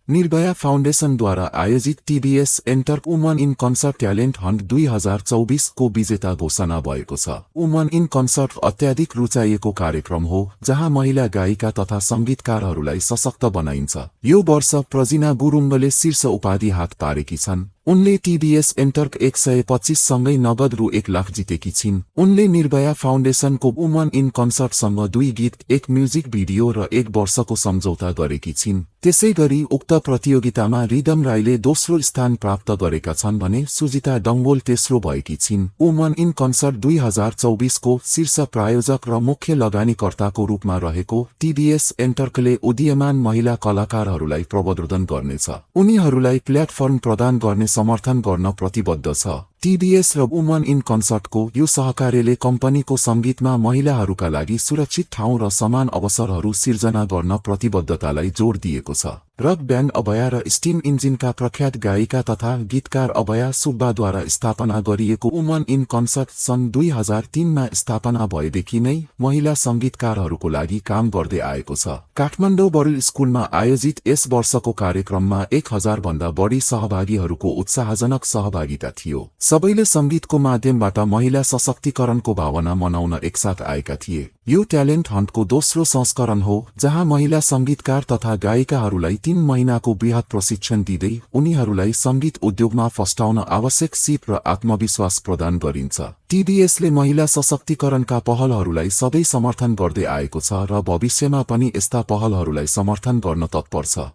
निर्भया फाउन्डेसनद्वारा आयोजित TBS enter woman in concert talent hunt 2024 को विजेता घोषणा भएको छ। वुमन इन कन्सर्ट अत्याधिक रुचाइएको कार्यक्रम हो जहाँ महिला गायिका तथा संगीतकारहरूलाई सशक्त बनाइन्छ। यो वर्ष प्रजिना गुरुङले शीर्ष उपाधि हात पारेकी छन्। उनले टीबीएस एन्टर्क 125 सँगै नगद रु 1 लाख जितेकी छिन्। उनले निर्भया फाउन्डेसनको वुमन इन कन्सर्टसँग 2 गीत, 1 म्युजिक भिडियो र 1 वर्षको सम्झौता गरेकी छिन्। त्यसैगरी उक्त प्रतियोगितामा रिदम राईले दोस्रो स्थान प्राप्त गरेका छन् भने सुजिता डङ्गोल तेस्रो भएकी छिन्। वुमन इन कन्सर्ट 2024 को शीर्ष प्रायोजक र मुख्य लगानीकर्ताको रूपमा रहेको टीबीएस एन्टर्कले उदीयमान महिला कलाकारहरूलाई प्रवर्धन गर्नेछ। उनीहरूलाई प्लेटफर्म प्रदान गर्ने समर्थन गर्न प्रतिबद्ध छ। टीबीएस र वुमन इन कन्सर्टको यो सहकार्यले कम्पनीको संगीतमा महिलाहरूका लागि सुरक्षित ठाउँ र समान अवसरहरू सिर्जना गर्न प्रतिबद्धतालाई जोड दिएको छ। रक ब्यान्ड अभया र स्टिम इन्जिनका प्रख्यात गायिका तथा गीतकार अभया सुब्बाद्वारा स्थापना गरिएको वुमन इन कन्सर्ट सन् 2003 मा स्थापना भएदेखि नै महिला संगीतकारहरूको लागि काम गर्दै आएको छ। काठमाडौँ बरुल स्कुलमा आयोजित यस वर्षको कार्यक्रममा 1000 भन्दा बढी सहभागीहरूको उत्साहजनक सहभागिता थियो। सबैले संगीतको माध्यमबाट महिला सशक्तिकरणको भावना मनाउन एकसाथ आएका थिए। यो ट्यालेन्ट हन्टको दोस्रो संस्करण हो जहाँ महिला संगीतकार तथा गायिकाहरूलाई 3 महिनाको बृहत प्रशिक्षण दिँदै उनीहरूलाई संगीत उद्योगमा फस्टाउन आवश्यक सिप र आत्मविश्वास प्रदान गरिन्छ। टीबीएसले महिला सशक्तिकरणका पहलहरूलाई सधैँ समर्थन गर्दै आएको छ र भविष्यमा पनि यस्ता पहलहरूलाई समर्थन गर्न तत्पर छ।